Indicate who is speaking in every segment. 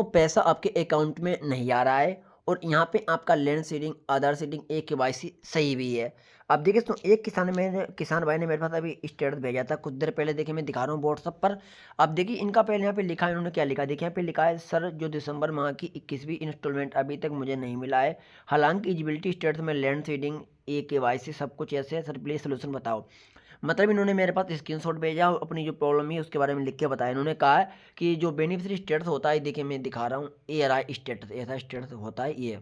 Speaker 1: पैसा आपके अकाउंट में नहीं आ रहा है और यहाँ पे आपका लैंड सीडिंग, आधार सीडिंग, केवाईसी सही भी है। अब देखिए तो एक किसान भाई ने मेरे पास अभी स्टेटस भेजा था कुछ देर पहले, देखिए मैं दिखा रहा हूँ व्हाट्सअप पर। अब देखिए इनका पहले यहाँ पे लिखा है, इन्होंने क्या लिखा, देखिए यहाँ पे लिखा है, सर जो दिसंबर माह की 21वीं इंस्टॉलमेंट अभी तक मुझे नहीं मिला है, हालांकि एलिजिबिलिटी स्टेटस में लैंड सीडिंग, केवाईसी सब कुछ ऐसे है, सर प्लीज सोल्यूशन बताओ। मतलब इन्होंने मेरे पास स्क्रीनशॉट भेजा और अपनी जो प्रॉब्लम है उसके बारे में लिख के बताया। इन्होंने कहा है कि जो बेनिफिशियरी स्टेटस होता है, देखिए मैं दिखा रहा हूँ, ए आर आई स्टेटस, ऐसा स्टेटस होता है ये।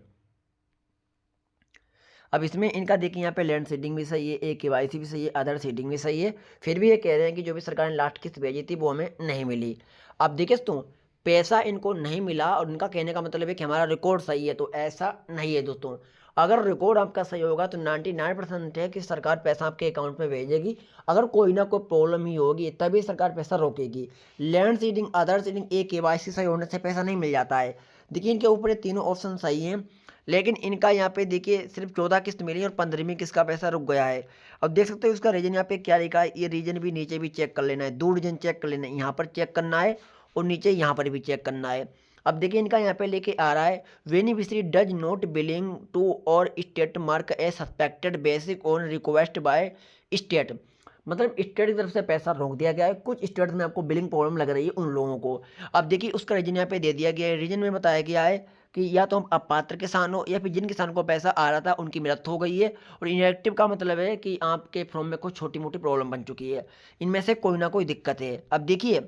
Speaker 1: अब इसमें इनका देखिए यहाँ पे लैंड सीडिंग भी सही है, केवाईसी भी सही है, अदर सीडिंग भी सही है, फिर भी ये कह रहे हैं कि जो भी सरकार ने लास्ट किस्त भेजी थी वो हमें नहीं मिली। अब देखिए दोस्तों, पैसा इनको नहीं मिला और इनका कहने का मतलब है कि हमारा रिकॉर्ड सही है, तो ऐसा नहीं है दोस्तों। अगर रिकॉर्ड आपका सही होगा तो 99% है कि सरकार पैसा आपके अकाउंट में भेजेगी। अगर कोई ना कोई प्रॉब्लम ही होगी तभी सरकार पैसा रोकेगी। लैंड सीडिंग, आधार सीडिंग, केवाईसी सही होने से पैसा नहीं मिल जाता है। देखिए इनके ऊपर ये तीनों ऑप्शन सही हैं, लेकिन इनका यहाँ पे देखिए सिर्फ 14 किस्त मिली और 15वीं किस्त का पैसा रुक गया है। अब देख सकते हो उसका रीजन यहाँ पे क्या लिखा है, ये रीजन भी नीचे भी चेक कर लेना है, दो रीजन चेक कर लेना है, यहाँ पर चेक करना है और नीचे यहाँ पर भी चेक करना है। अब देखिए इनका यहाँ पे लेके आ रहा है, beneficiary does not belong to our state mark a suspected basic on request by state. मतलब स्टेट की तरफ से पैसा रोक दिया गया है, कुछ स्टेट में आपको बिलिंग प्रॉब्लम लग रही है उन लोगों को। अब देखिए उसका रीजन यहाँ पे दे दिया गया है, रीजन में बताया गया है कि या तो हम अपात्र किसान हो या फिर जिन किसान को पैसा आ रहा था उनकी मृत्यु हो गई है, और इनएक्टिव का मतलब है कि आपके फॉर्म में कुछ छोटी मोटी प्रॉब्लम बन चुकी है, इनमें से कोई ना कोई दिक्कत है। अब देखिए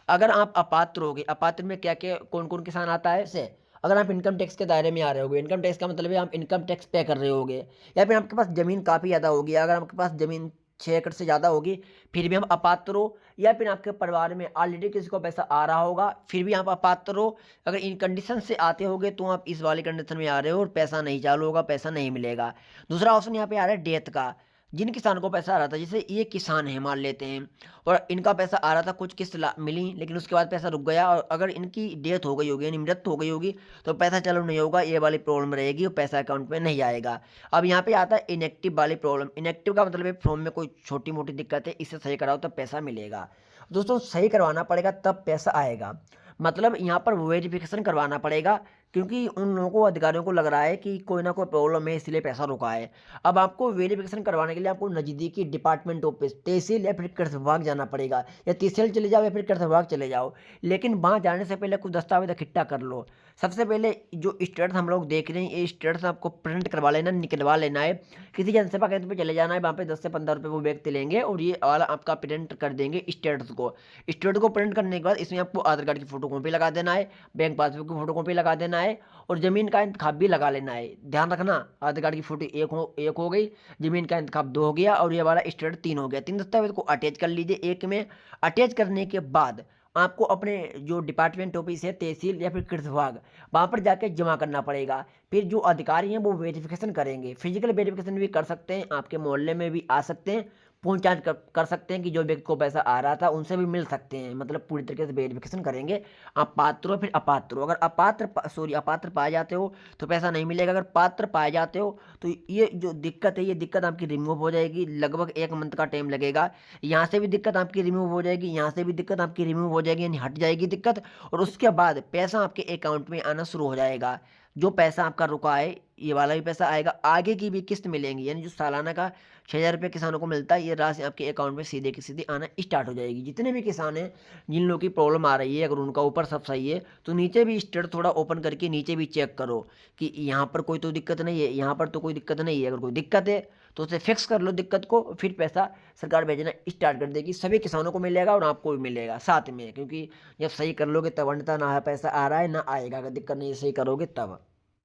Speaker 1: अगर आप अपात्र होगे, अपात्र में क्या क्या कौन कौन किसान आता है से, अगर आप इनकम टैक्स के दायरे में आ रहे होगे, इनकम टैक्स का मतलब है आप इनकम टैक्स पे कर रहे होगे, या फिर आपके पास ज़मीन काफ़ी ज़्यादा होगी, अगर आपके पास ज़मीन 6 एकड़ से ज़्यादा होगी फिर भी हम अपात्र हो, या फिर आपके परिवार में ऑलरेडी किसी को पैसा आ रहा होगा फिर भी आप अपात्र हो। अगर इन कंडीशन से आते होगे तो आप इस वाली कंडीशन में आ रहे हो और पैसा नहीं चालू होगा, पैसा नहीं मिलेगा। दूसरा ऑप्शन यहाँ पे आ रहा है डेथ का, जिन किसान को पैसा आ रहा था, जैसे ये किसान है मान लेते हैं और इनका पैसा आ रहा था, कुछ किस्त मिली लेकिन उसके बाद पैसा रुक गया, और अगर इनकी डेथ हो गई होगी यानी मृत्यु हो गई होगी तो पैसा चालू नहीं होगा, ये वाली प्रॉब्लम रहेगी और पैसा अकाउंट में नहीं आएगा। अब यहाँ पे आता है इनएक्टिव वाली प्रॉब्लम, इनएक्टिव का मतलब है फॉर्म में कोई छोटी मोटी दिक्कत है, इसे सही कराओ तब पैसा मिलेगा। दोस्तों सही करवाना पड़ेगा तब पैसा आएगा, मतलब यहाँ पर वेरिफिकेशन करवाना पड़ेगा, क्योंकि उन लोगों को, अधिकारियों को लग रहा है कि कोई ना कोई प्रॉब्लम है इसलिए पैसा रुका है। अब आपको वेरिफिकेशन करवाने के लिए आपको नज़दीकी डिपार्टमेंट ऑफिस, तहसील या फिर कृषि विभाग जाना पड़ेगा, या तहसील चले जाओ या फिर कृषि विभाग चले जाओ, लेकिन वहाँ जाने से पहले कुछ दस्तावेज इकट्ठा कर लो। सबसे पहले जो स्टेटस हम लोग देख रहे हैं, ये स्टेटस आपको प्रिंट करवा लेना, निकलवा लेना है, किसी जनसेवा केंद्र पे चले जाना है, वहाँ पे 10 से 15 रुपये वो व्यक्ति लेंगे और ये वाला आपका प्रिंट कर देंगे स्टेटस को। स्टेटस को प्रिंट करने के बाद इसमें आपको आधार कार्ड की फोटो कॉपी लगा देना है, बैंक पासबुक की फोटो कॉपी लगा देना है और ज़मीन का इंतखाब भी लगा लेना है। ध्यान रखना, आधार कार्ड की फोटो एक हो गई, ज़मीन का इंतखाब 2 हो गया और ये वाला स्टेटस 3 हो गया। 3 दस्तावेज को अटैच कर लीजिए एक में। अटैच करने के बाद आपको अपने जो डिपार्टमेंट ऑफिस है, तहसील या फिर कृषि विभाग, वहाँ पर जाके जमा करना पड़ेगा। फिर जो अधिकारी हैं वो वेरिफिकेशन करेंगे, फिजिकल वेरिफिकेशन भी कर सकते हैं, आपके मोहल्ले में भी आ सकते हैं, पूछताछ कर सकते हैं कि जो व्यक्ति को पैसा आ रहा था उनसे भी मिल सकते हैं, मतलब पूरी तरीके से वेरिफिकेशन करेंगे। आप पात्र हो फिर अपात्र हो, अगर अपात्र पाए जाते हो तो पैसा नहीं मिलेगा, अगर पात्र पाए जाते हो तो ये जो दिक्कत है ये दिक्कत आपकी रिमूव हो जाएगी। लगभग 1 मंथ का टाइम लगेगा, यहाँ से भी दिक्कत आपकी रिमूव हो जाएगी, यहाँ से भी दिक्कत आपकी रिमूव हो जाएगी, यानी हट जाएगी दिक्कत, और उसके बाद पैसा आपके अकाउंट में आना शुरू हो जाएगा। जो पैसा आपका रुका है ये वाला भी पैसा आएगा, आगे की भी किस्त मिलेंगी, यानी जो सालाना का 6,000 रुपये किसानों को मिलता है, ये राशि आपके अकाउंट में सीधे की सीधे आना स्टार्ट हो जाएगी। जितने भी किसान हैं जिन लोगों की प्रॉब्लम आ रही है, अगर उनका ऊपर सब सही है तो नीचे भी स्टेट थोड़ा ओपन करके नीचे भी चेक करो कि यहाँ पर कोई तो दिक्कत नहीं है, यहाँ पर तो कोई दिक्कत नहीं है। अगर कोई दिक्कत है तो उसे फिक्स कर लो दिक्कत को, फिर पैसा सरकार भेजना स्टार्ट कर देगी, सभी किसानों को मिलेगा और आपको भी मिलेगा साथ में, क्योंकि जब सही कर लोगे तब, अन्यथा ना पैसा आ रहा है ना आएगा, अगर दिक्कत नहीं सही करोगे तब।